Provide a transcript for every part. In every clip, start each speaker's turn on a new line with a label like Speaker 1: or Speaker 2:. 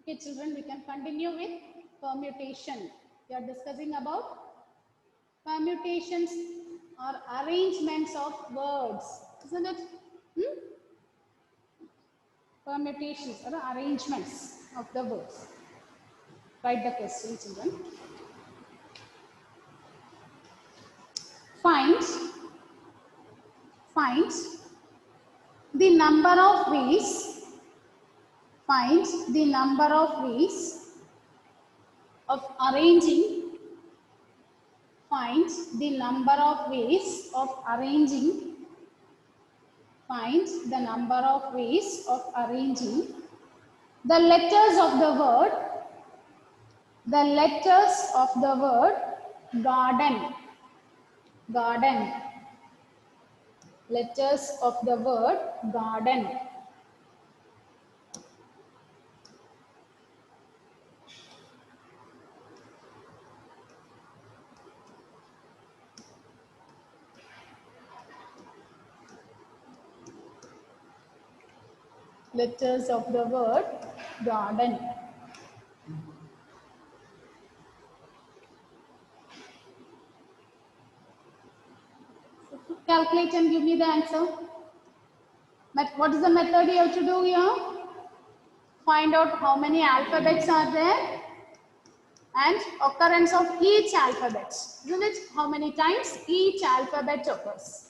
Speaker 1: Okay, children, we can continue with permutation. We are discussing about permutations or arrangements of words, isn't it? Hmm? Permutations or arrangements of the words. Write the question, children. Find the number of ways. Find the number of ways of arranging. Find the number of ways of arranging. Find the number of ways of arranging the letters of the word. The letters of the word garden. Garden. Letters of the word garden. Letters of the word garden. Calculate and give me the answer. But what is the method you have to do here? Find out how many alphabets are there and occurrence of each alphabet. Isn't it? How many times each alphabet occurs?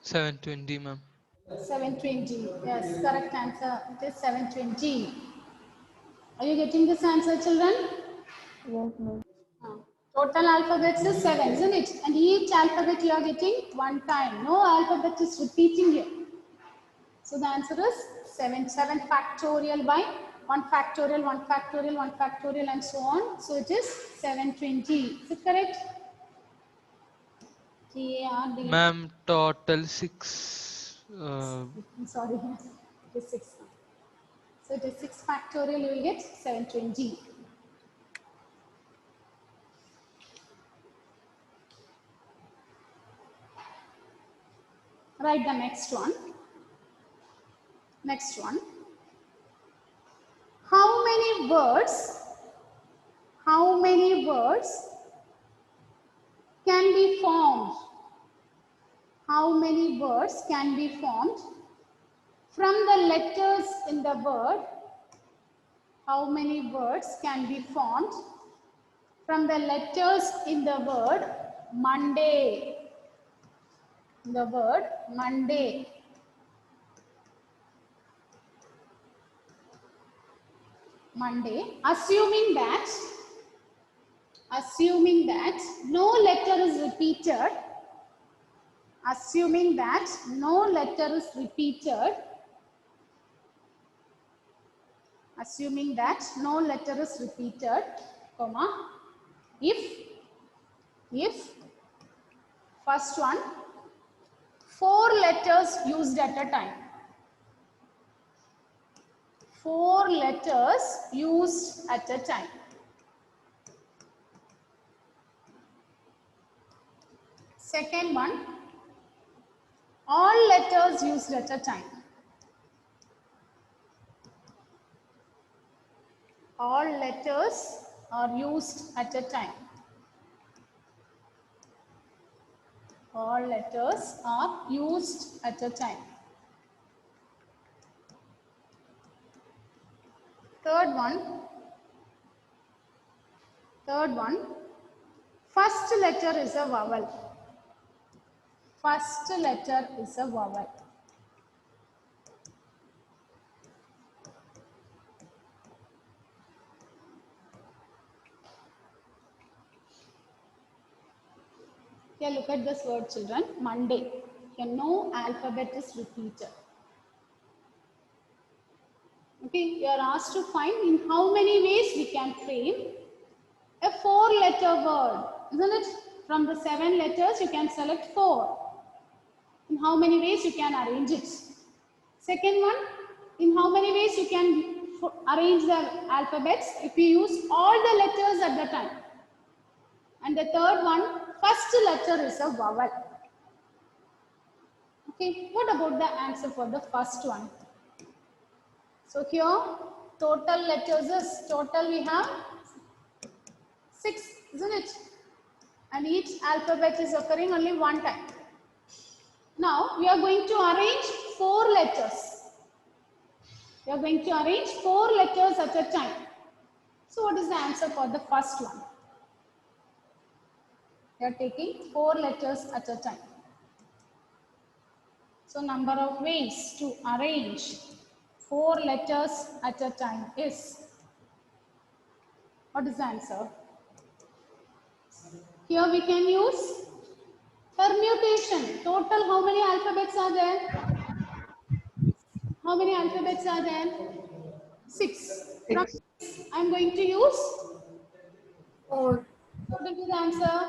Speaker 2: $720, ma'am.
Speaker 1: 720. Yes, correct answer. It is 720. Are you getting this answer, children?
Speaker 3: Yes, ma'am.
Speaker 1: Total alphabets is 7, isn't it? And each alphabet you are getting one time. No alphabet is repeating here. So the answer is 7. 7 factorial by 1 factorial, 1 factorial, 1 factorial and so on. So it is 720. Is it correct? T-A-R-D.
Speaker 2: Ma'am, total 6.
Speaker 1: I'm sorry. It is 6. So it is 6 factorial, you will get 720. Write the next one. Next one. How many words can be formed? How many words can be formed from the letters in the word? How many words can be formed from the letters in the word Monday? The word Monday. Monday. Assuming that no letter is repeated. Assuming that no letter is repeated. Assuming that no letter is repeated, comma, if first one, 4 letters used at a time. 4 letters used at a time. Second one, all letters used at a time. All letters are used at a time. All letters are used at a time. Third one, first letter is a vowel. First letter is a vowel. Here, look at this word, children. Monday. Here, no alphabet is repeated. Okay, you are asked to find in how many ways we can frame a 4-letter word, isn't it? From the 7 letters, you can select 4. In how many ways you can arrange it? Second one, in how many ways you can arrange the alphabets if you use all the letters at the time. And the third one, first letter is a vowel. Okay, what about the answer for the first one? So here, total letters is, total we have 6, isn't it? And each alphabet is occurring only one time. Now, we are going to arrange 4 letters. We are going to arrange 4 letters at a time. So, what is the answer for the first one? We are taking 4 letters at a time. So, number of ways to arrange 4 letters at a time is, what is the answer? Here we can use permutation. Total, how many alphabets are there? How many alphabets are there? 6. From 6, I am going to use 4. What will be the answer?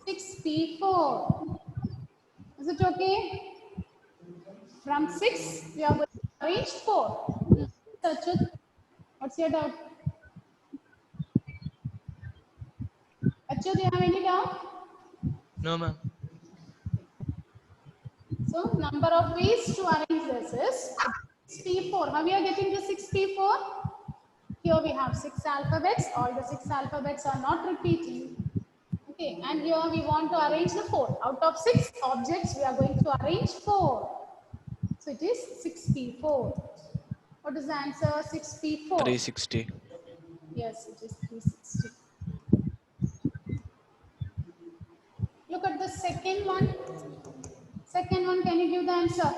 Speaker 1: 6p4. Is it okay? From 6, we are going to arrange 4. What's your doubt? Achut, do you have any doubt?
Speaker 2: No, ma'am.
Speaker 1: So, number of ways to arrange this is 6p4. Now, we are getting the 6p4. Here we have 6 alphabets. All the 6 alphabets are not repeating. Okay, and here we want to arrange the 4. Out of 6 objects, we are going to arrange 4. So, it is 6p4. What is the answer? 6p4.
Speaker 4: 360.
Speaker 1: Yes, it is 360. Look at the second one. Second one, can you give the answer?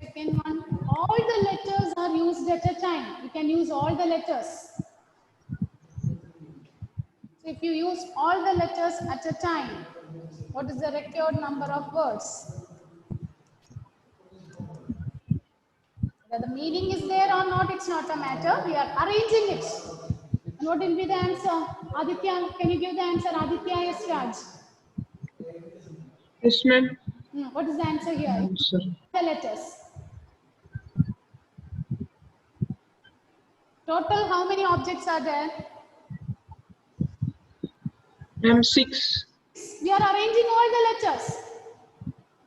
Speaker 1: Second one, all the letters are used at a time. You can use all the letters. So if you use all the letters at a time, what is the required number of words? Whether the meaning is there or not, it's not a matter. We are arranging it. And what will be the answer? Aditya, can you give the answer? Aditya, yes, Raj.
Speaker 5: Yes, ma'am.
Speaker 1: What is the answer here?
Speaker 5: Answer.
Speaker 1: The letters. Total, how many objects are there?
Speaker 5: Ma'am, 6.
Speaker 1: We are arranging all the letters.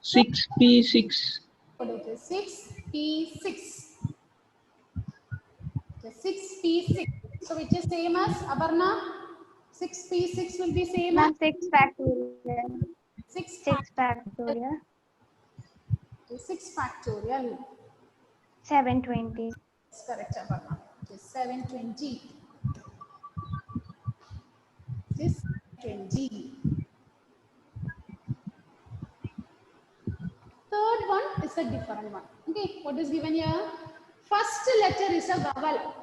Speaker 5: 6p6.
Speaker 1: What it is? 6p6. Okay, 6p6. So which is same as Aparna? 6p6 will be same as
Speaker 3: 6 factorial.
Speaker 1: 6
Speaker 3: 6 factorial.
Speaker 1: 6 factorial.
Speaker 3: 720.
Speaker 1: That's correct, Aparna. It is 720. It is 20. Third one is a different one. Okay, what is given here? First letter is a vowel.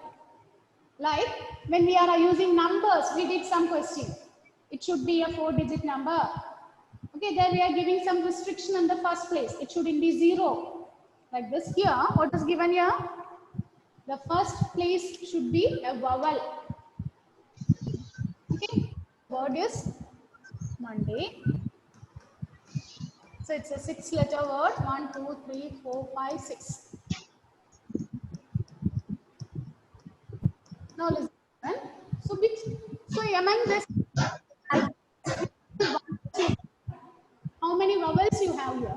Speaker 1: Like when we are using numbers, we did some question. It should be a 4-digit number. Okay, there we are giving some restriction in the first place. It shouldn't be 0. Like this here, what is given here? The first place should be a vowel. Okay, word is Monday. So it's a 6-letter word. 1, 2, 3, 4, 5, 6. Now listen. So among this, how many vowels you have here?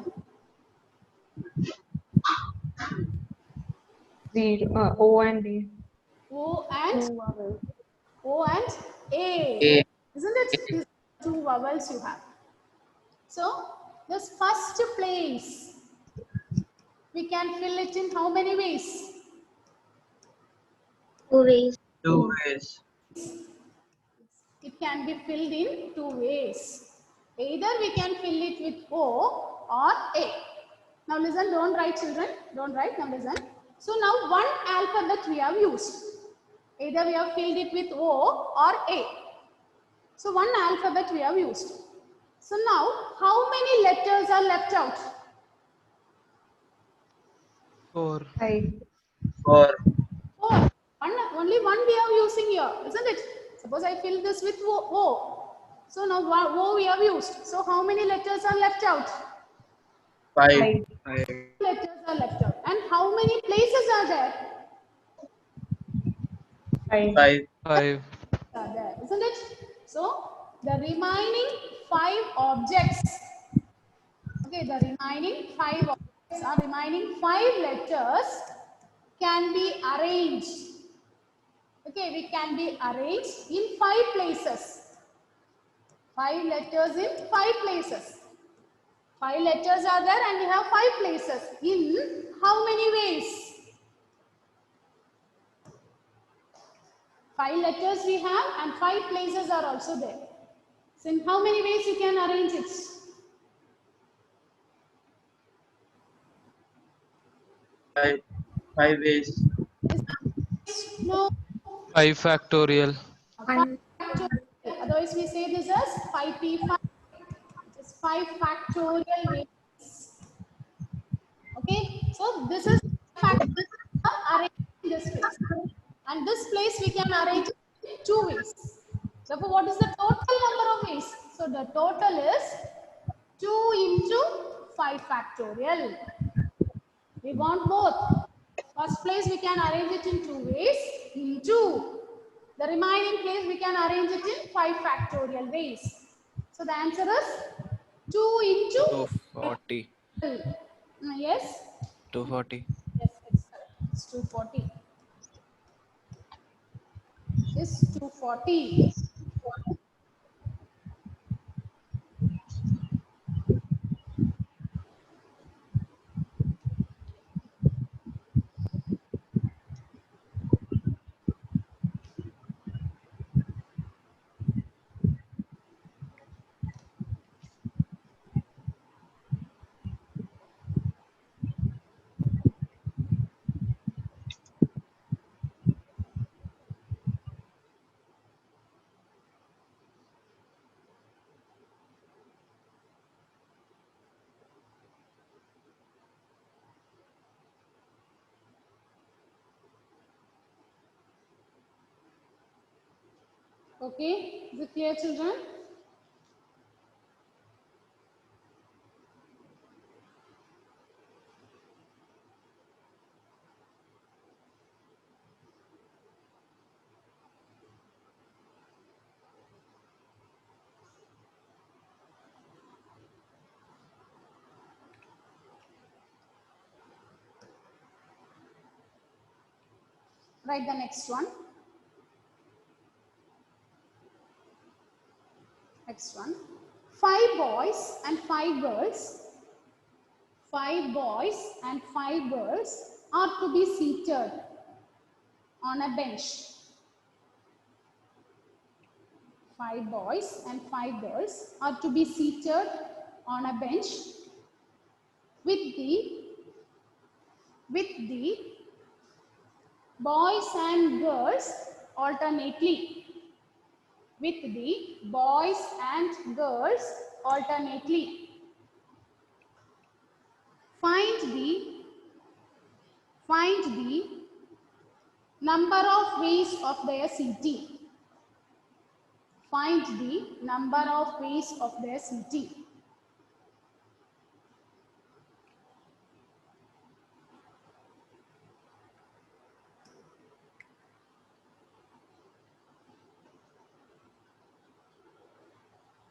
Speaker 6: 0, O and A.
Speaker 1: O and
Speaker 3: 2 vowels.
Speaker 1: O and A. Isn't it? These 2 vowels you have. So this first place, we can fill it in how many ways?
Speaker 3: 2 ways.
Speaker 5: 2 ways.
Speaker 1: It can be filled in 2 ways. Either we can fill it with O or A. Now listen, don't write children, don't write, now listen. So now one alphabet we have used. Either we have filled it with O or A. So one alphabet we have used. So now how many letters are left out?
Speaker 2: 4.
Speaker 6: 5.
Speaker 5: 4.
Speaker 1: 4. Only one we are using here, isn't it? Suppose I fill this with O. So now O we have used. So how many letters are left out?
Speaker 5: 5.
Speaker 6: 5.
Speaker 1: Letters are left out. And how many places are there?
Speaker 6: 5.
Speaker 5: 5.
Speaker 2: 5.
Speaker 1: Are there, isn't it? So the remaining 5 objects, okay, the remaining 5 objects are remaining 5 letters can be arranged. Okay, we can be arranged in 5 places. 5 letters in 5 places. 5 letters are there and we have 5 places. In how many ways? 5 letters we have and 5 places are also there. So in how many ways you can arrange it?
Speaker 5: Five ways.
Speaker 1: No.
Speaker 2: 5 factorial.
Speaker 1: 5 factorial. Otherwise we say this as 5p5. It is 5 factorial ways. Okay. So this is arranged in this place. And this place we can arrange in 2 ways. Therefore, what is the total number of ways? So the total is 2 into 5 factorial. We want both. First place we can arrange it in 2 ways into the remaining place we can arrange it in 5 factorial ways. So the answer is 2 into
Speaker 4: 240.
Speaker 1: yes.
Speaker 4: 240.
Speaker 1: Yes, it's correct. It's 240. It's 240. Okay, is it clear, children? Write the next one. Next one. 5 boys and 5 girls. 5 boys and 5 girls are to be seated on a bench. 5 boys and 5 girls are to be seated on a bench with the boys and girls alternately. With the boys and girls alternately. Find the number of ways of their seating. Find the number of ways of their seating.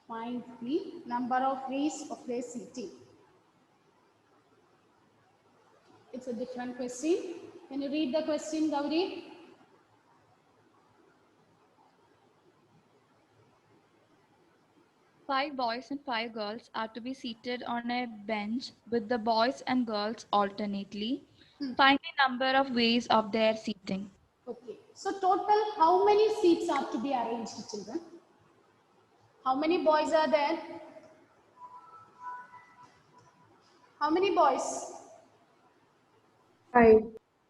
Speaker 1: Find the number of ways of their seating. It's a different question. Can you read the question, Gauri?
Speaker 7: 5 boys and 5 girls are to be seated on a bench with the boys and girls alternately. Find the number of ways of their seating.
Speaker 1: Okay. So total, how many seats are to be arranged, children? How many boys are there? How many boys?
Speaker 6: 5.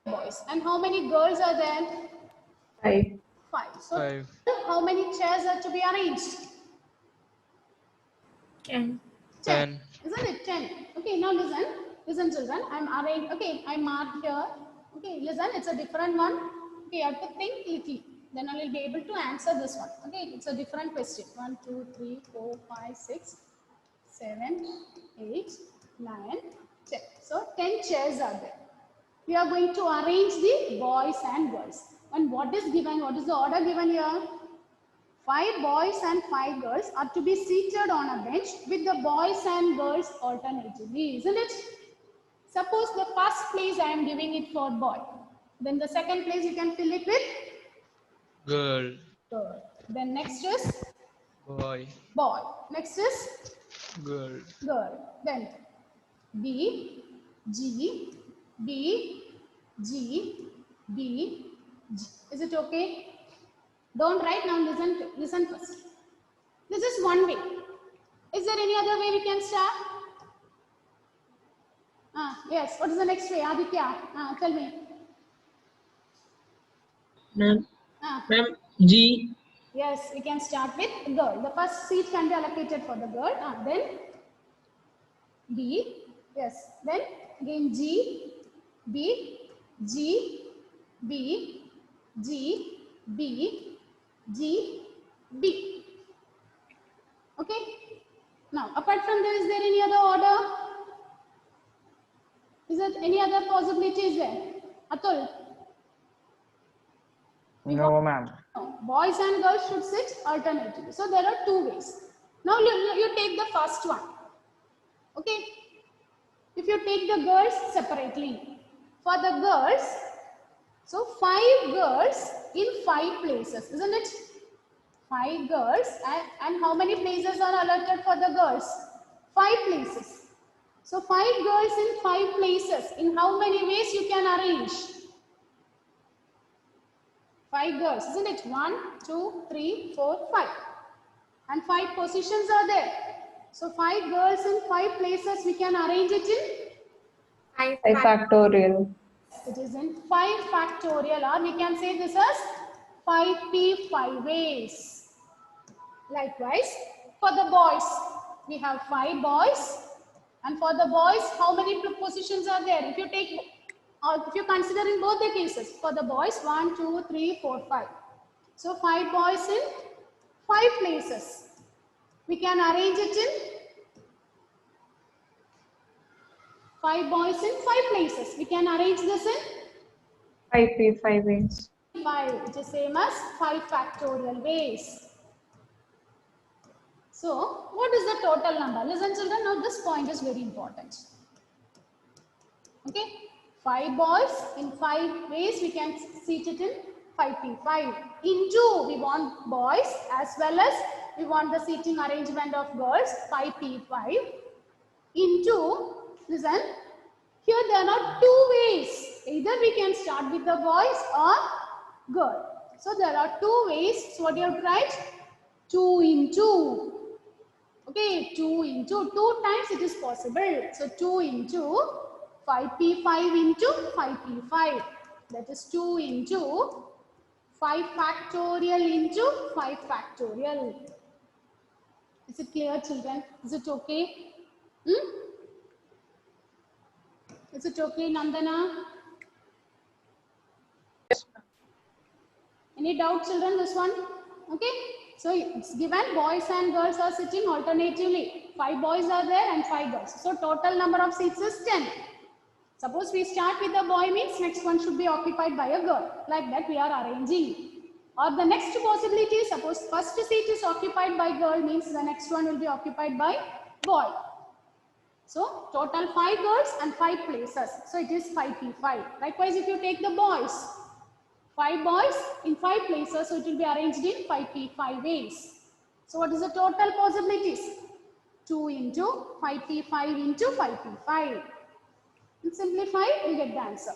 Speaker 1: Boys. And how many girls are there?
Speaker 6: 5.
Speaker 1: 5. So
Speaker 2: 5.
Speaker 1: how many chairs are to be arranged?
Speaker 6: 10.
Speaker 2: 10.
Speaker 1: Isn't it 10? Okay, now listen. Listen, children. I'm arranged. Okay, I marked here. Okay, listen. It's a different one. Okay, you have to think little. Then I will be able to answer this one. Okay, it's a different question. 1, 2, 3, 4, 5, 6, 7, 8, 9, 10. So 10 chairs are there. We are going to arrange the boys and girls. And what is given? What is the order given here? 5 boys and 5 girls are to be seated on a bench with the boys and girls alternatively, isn't it? Suppose the first place I am giving it for boy. Then the second place you can fill it with
Speaker 2: Girl.
Speaker 1: girl. Then next is
Speaker 2: Boy.
Speaker 1: boy. Next is
Speaker 2: Girl.
Speaker 1: girl. Then B, G, B, G, B, G. Is it okay? Don't write now, listen first. This is one way. Is there any other way we can start? Yes, what is the next way? Aditya, tell me.
Speaker 5: Ma'am,
Speaker 1: Ah,
Speaker 5: ma'am, G,
Speaker 1: yes, we can start with girl. The first seat can be allocated for the girl. Then B, yes. Then again G, B, G, B, G, B, G, B. Okay. Now, apart from this, is there any other order? Is there any other possibilities there? Atul?
Speaker 8: No, ma'am.
Speaker 1: No. Boys and girls should sit alternatively. So there are 2 ways. Now you take the first one. Okay. If you take the girls separately. For the girls, so 5 girls in 5 places, isn't it? 5 girls and how many places are allotted for the girls? 5 places. So 5 girls in 5 places. In how many ways you can arrange? 5 girls, isn't it? 1, 2, 3, 4, 5. And 5 positions are there. So 5 girls in 5 places we can arrange it in?
Speaker 6: 5 factorial.
Speaker 1: It is in 5 factorial, or we can say this as 5p 5 ways. Likewise, for the boys, we have 5 boys. And for the boys, how many positions are there? If you take, or if you consider in both the cases, for the boys, 1, 2, 3, 4, 5. So 5 boys in 5 places. We can arrange it in 5 boys in 5 places. We can arrange this in
Speaker 6: 5p 5 ways.
Speaker 1: 5, which is same as 5 factorial ways. So, what is the total number? Listen children, now this point is very important. Okay, 5 boys in 5 ways we can seat it in 5p5. Into we want boys as well as we want the seating arrangement of girls 5p5. Into, listen, here there are 2 ways. Either we can start with the boys or girl. So there are 2 ways. So what you have to write? 2 into. Okay, 2 into 2 times it is possible. So 2 into 5p5 into 5p5. That is 2 into 5 factorial into 5 factorial. Is it clear, children? Is it okay? Is it okay, Nandana? Any doubt, children, this one? Okay. So it's given boys and girls are sitting alternatively. 5 boys are there and 5 girls. So total number of seats is 10. Suppose we start with a boy means next one should be occupied by a girl. Like that we are arranging. Or the next possibility, suppose first seat is occupied by girl means the next one will be occupied by boy. So total 5 girls and 5 places. So it is 5p5. Likewise if you take the boys. 5 boys in 5 places, so it will be arranged in 5p5 ways. So what is the total possibilities? 2 into 5p5 into 5p5. And simplify, we get the answer.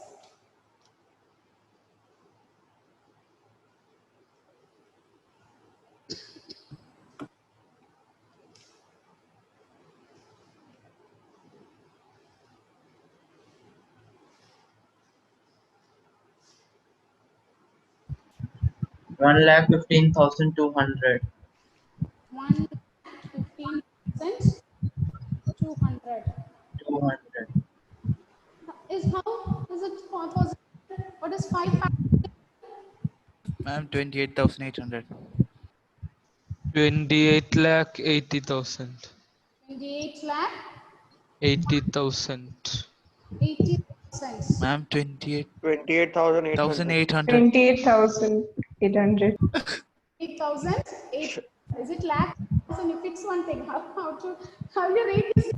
Speaker 5: One lakh 15,200.
Speaker 1: 1,15,200
Speaker 5: 200.
Speaker 1: is how is it possible? What is 5 factor?
Speaker 4: Ma'am, 28,800.
Speaker 2: 28 lakh 80,000.
Speaker 1: 28 lakh
Speaker 2: 80,000.
Speaker 1: 80,000.
Speaker 4: Ma'am,
Speaker 8: 28,800.
Speaker 4: 28,800.
Speaker 6: 28,800.
Speaker 1: 8,000. Is it lakh? So you fix one thing. How you read this?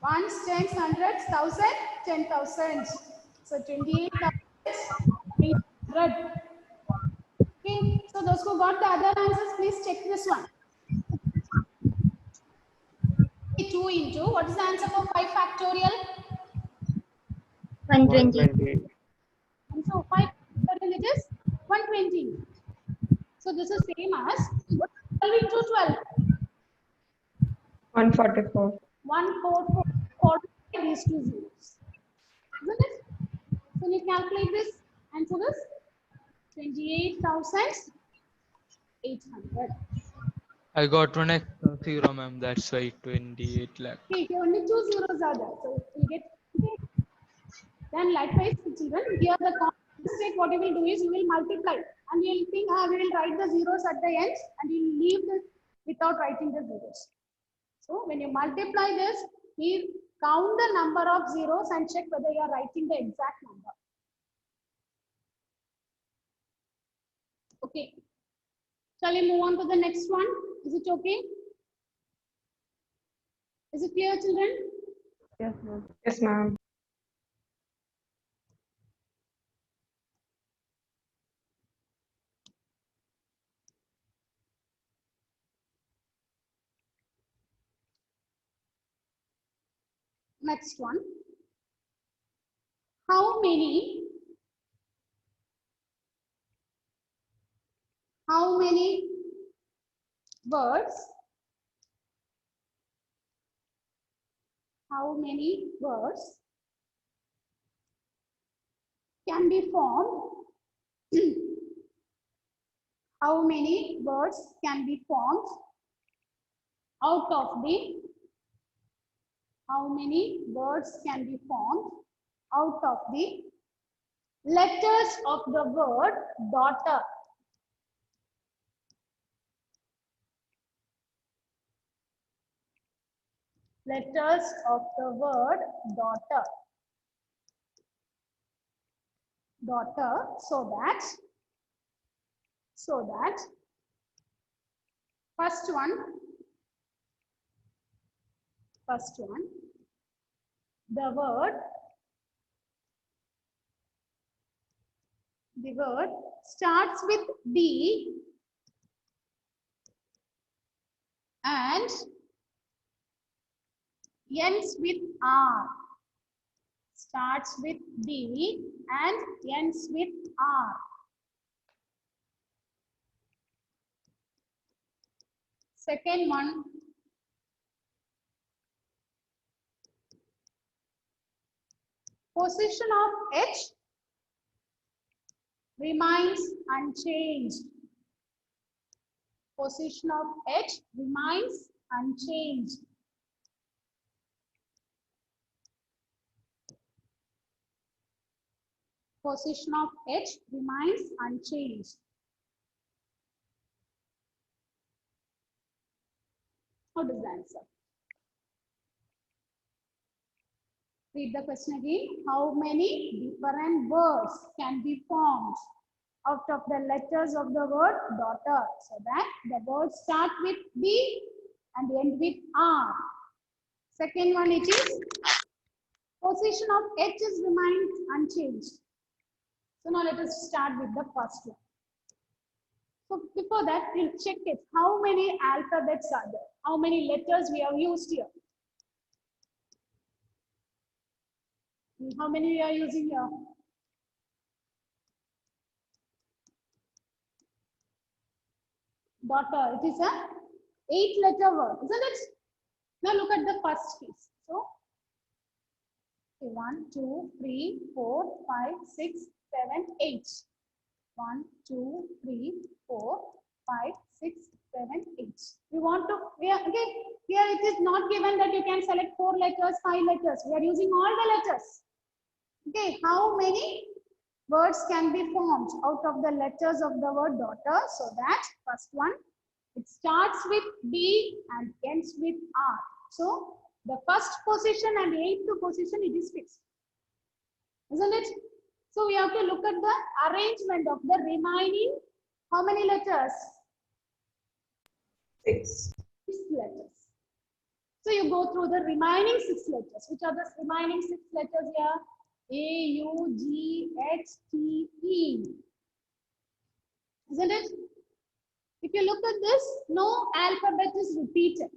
Speaker 1: Ones, tens, hundreds, thousand, 10,000. So 28,800. Okay. So those who got the other answers, please check this one. 2 into what is the answer for 5 factorial?
Speaker 3: 120.
Speaker 8: 120.
Speaker 1: And so 5 factorial it is 120. So this is same as 12 into 12.
Speaker 6: 144.
Speaker 1: 144 these two zeros. Isn't it? So you calculate this. Answer is 28,800.
Speaker 2: I got one extra zero, ma'am. That's why 28 lakh.
Speaker 1: Okay, here only 2 zeros are there. So you get okay. Then likewise, children, here the mistake what you will do is you will multiply and you will think we will write the zeros at the end and you will leave this without writing the zeros. So when you multiply this, you count the number of zeros and check whether you are writing the exact number. Okay. Shall we move on to the next one? Is it okay? Is it clear, children?
Speaker 6: Yes, ma'am. Yes, ma'am.
Speaker 1: Next one. How many words can be formed? How many words can be formed out of the letters of the word daughter? Letters of the word daughter. So that first one, the word starts with D and ends with R. Starts with D and ends with R. Second one, position of H remains unchanged. Position of H remains unchanged. Position of H remains unchanged. What is the answer? Read the question again. How many different words can be formed out of the letters of the word daughter? So that the words start with B and end with R. Second one, it is position of H is remains unchanged. So now let us start with the first one. So before that, we'll check it. How many alphabets are there? How many letters we have used here? How many we are using here? Daughter. It is a 8-letter word, isn't it? Now look at the first piece. So 1, 2, 3, 4, 5, 6, 7, 8. 1, 2, 3, 4, 5, 6, 7, 8. We want to, okay, here it is not given that you can select 4 letters, 5 letters. We are using all the letters. Okay, how many words can be formed out of the letters of the word daughter? So that first one, it starts with B and ends with R. So the first position and 8th position, it is fixed, isn't it? So we have to look at the arrangement of the remaining, how many letters?
Speaker 6: 6.
Speaker 1: 6 letters. So you go through the remaining 6 letters. Which are the remaining 6 letters here? A, U, G, H, T, E. Isn't it? If you look at this, no alphabet is repeated.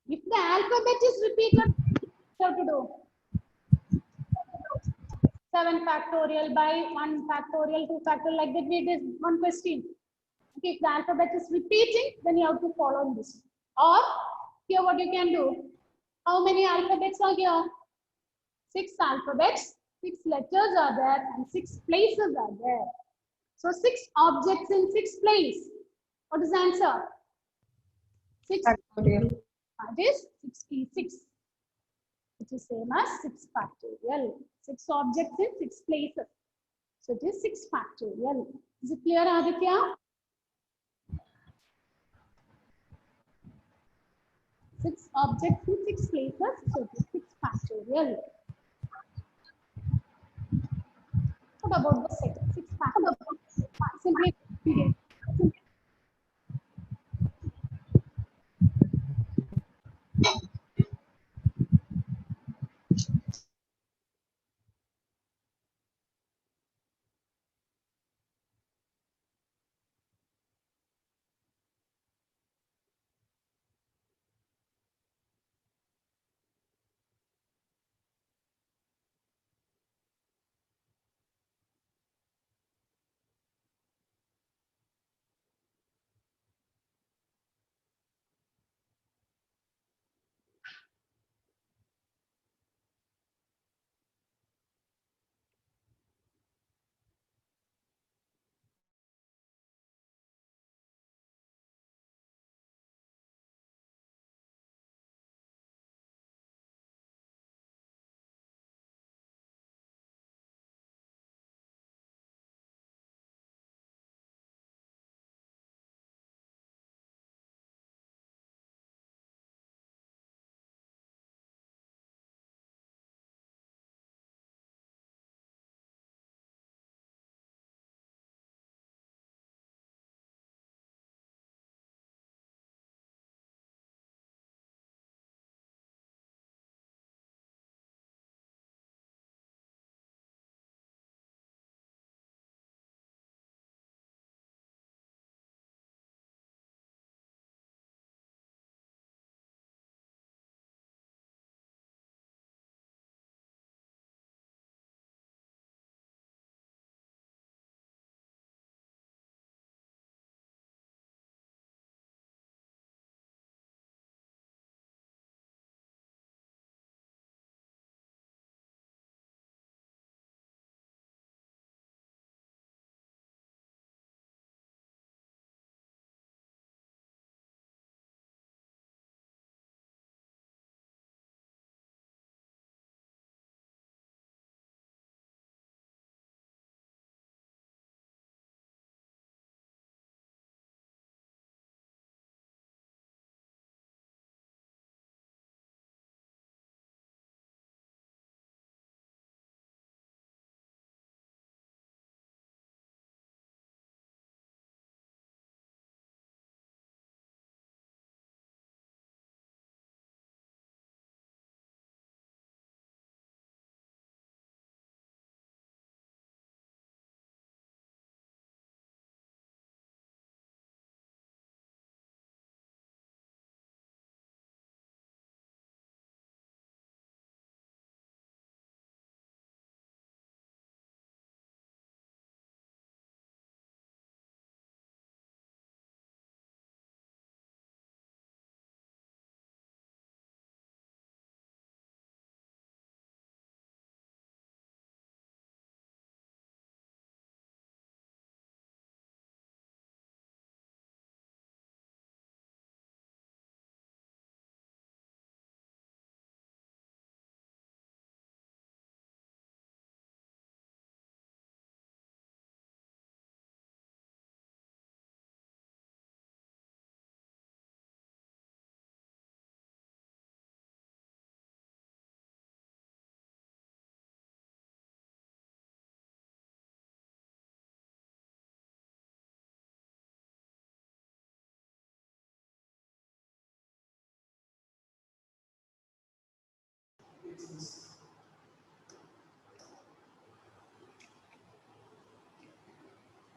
Speaker 1: If the alphabet is repeated, what to do? 7 factorial by 1 factorial, 2 factorial, like that we did one question. Okay, if the alphabet is repeating, then you have to follow this. Or here what you can do, how many alphabets are here? 6 alphabets, 6 letters are there, and 6 places are there. So 6 objects in 6 places. What is the answer? 6.
Speaker 6: Factorial.
Speaker 1: That is 66. Which is same as 6 factorial. 6 objects in 6 places. So it is 6 factorial. Is it clear, Aditya? 6 objects in 6 places. So it is 6 factorial. What about the second? 6 factorial. Simply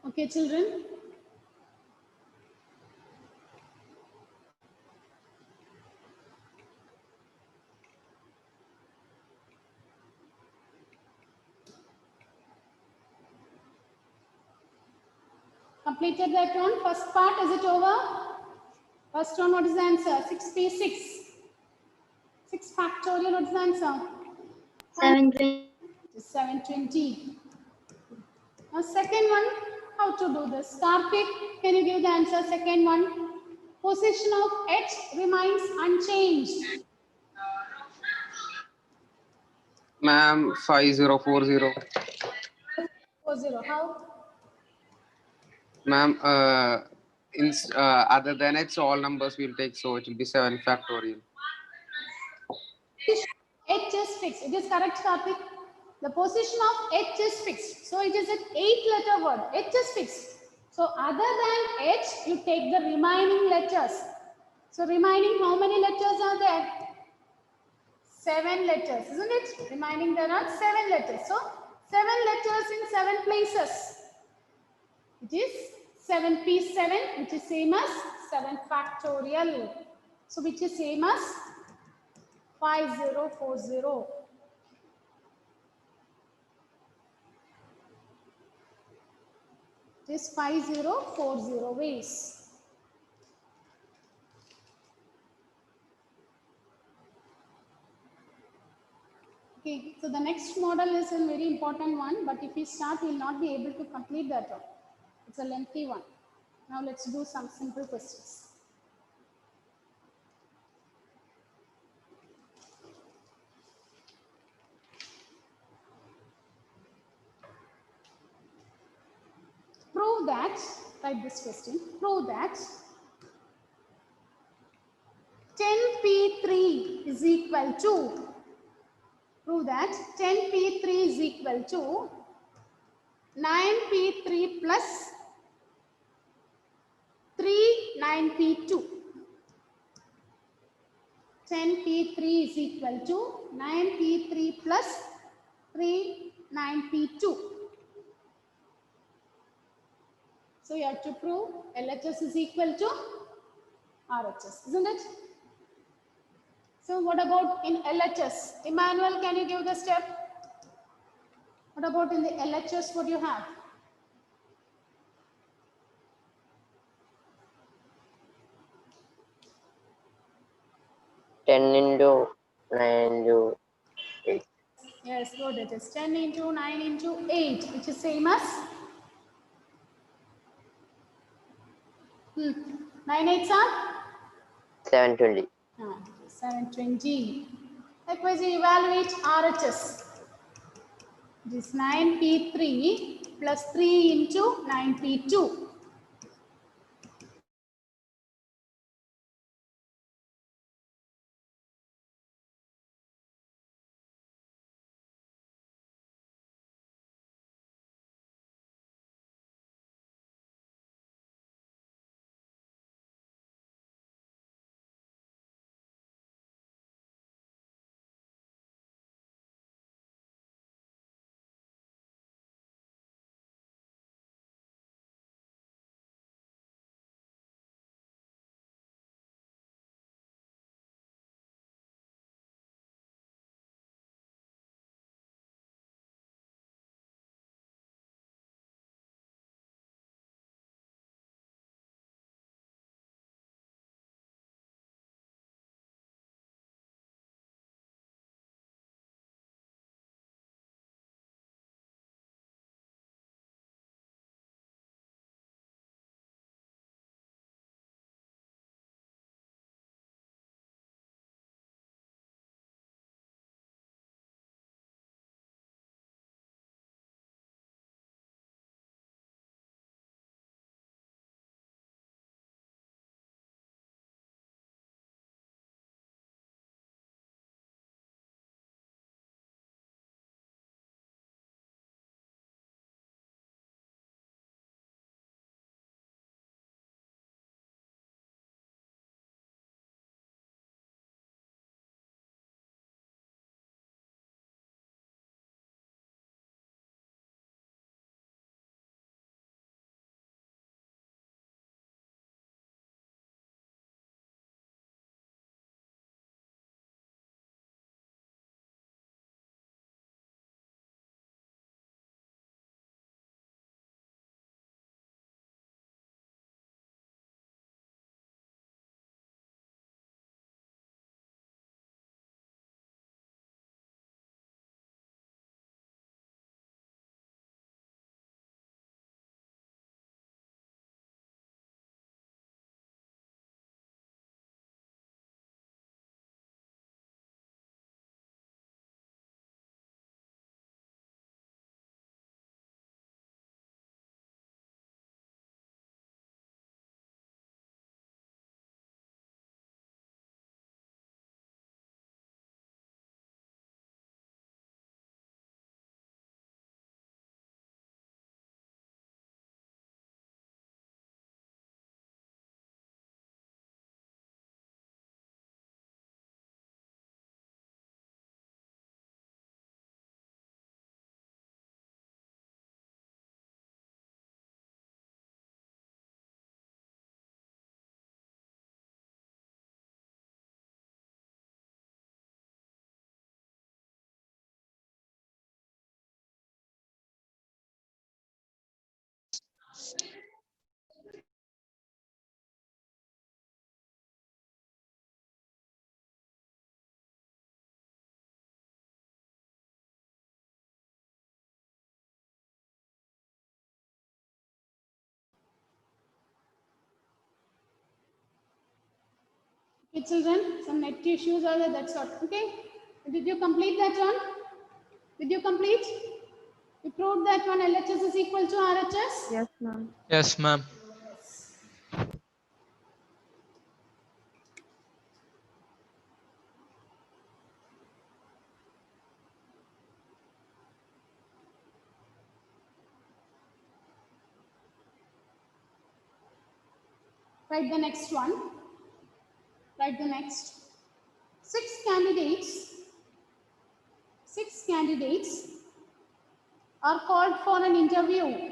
Speaker 1: Okay, children. Completed that one. First part, is it over? First one, what is the answer? 6p6. 6 factorial, what is the answer?
Speaker 3: 720.
Speaker 1: 720. Now, second one, how to do this? Karthik, can you give the answer? Second one. Position of h remains unchanged.
Speaker 9: Ma'am, 5040.
Speaker 1: 40. How?
Speaker 9: Ma'am, other than it's all numbers we'll take, so it will be 7 factorial.
Speaker 1: H is fixed. It is correct, Karthik. The position of H is fixed. So it is an 8-letter word. H is fixed. So other than H, you take the remaining letters. So remaining, how many letters are there? 7 letters, isn't it? Remaining, there are 7 letters. So 7 letters in 7 places. It is 7p7, which is same as 7 factorial. So which is same as 5040. It is 5040 ways. Okay, so the next model is a very important one, but if we start, we will not be able to complete that one. It's a lengthy one. Now let's do some simple questions. Prove that, write this question, prove that 10p3 is equal to, prove that 10p3 is equal to 9p3 plus 3 9p2. 10p3 is equal to 9p3 plus 3 9p2. So you have to prove LHS is equal to RHS, isn't it? So what about in LHS? Emmanuel, can you give the step? What about in the LHS, what do you have?
Speaker 10: Ten into 9 into 8.
Speaker 1: Yes, good. It is 10 into 9 into 8, which is same as 9 8s are
Speaker 10: 720.
Speaker 1: 720. Likewise, you evaluate RHS. It is 9p3 plus 3 into 9p2. Okay, children, some net issues are there, that's all. Okay. Did you complete that one? Did you complete? You proved that one LHS is equal to RHS?
Speaker 6: Yes, ma'am.
Speaker 2: Yes, ma'am.
Speaker 1: Write the next one. Write the next. Six candidates are called for an interview.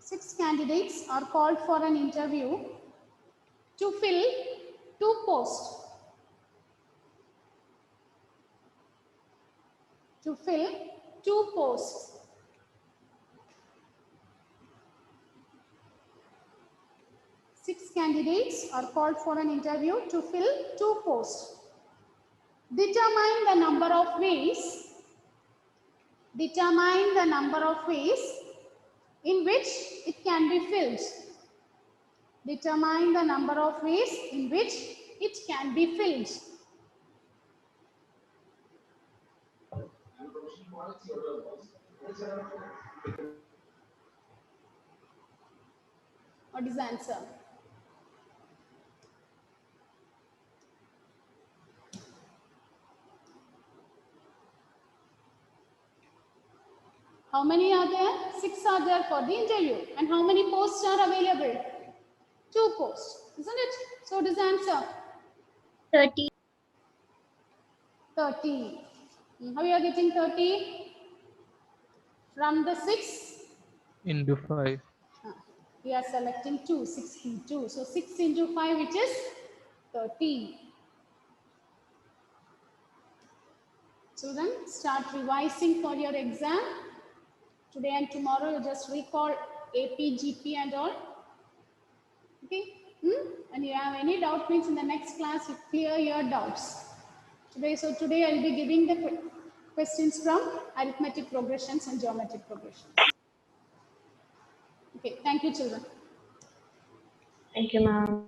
Speaker 1: 6 candidates are called for an interview to fill 2 posts. To fill 2 posts. Six candidates are called for an interview to fill 2 posts. Determine the number of ways. Determine the number of ways in which it can be filled. Determine the number of ways in which it can be filled. What is the answer? How many are there? 6 are there for the interview. And how many posts are available? 2 posts, isn't it? So what is the answer?
Speaker 3: 30.
Speaker 1: 30. How you are getting 30? From the 6?
Speaker 2: Into 5.
Speaker 1: We are selecting 2, 62. So 6 into 5, which is 30. Children, start revising for your exam. Today and tomorrow, you just recall AP, GP and all. Okay? And you have any doubt, means in the next class, you clear your doubts. Today I'll be giving the questions from arithmetic progressions and geometric progressions. Okay, thank you, children.
Speaker 6: Thank you, ma'am.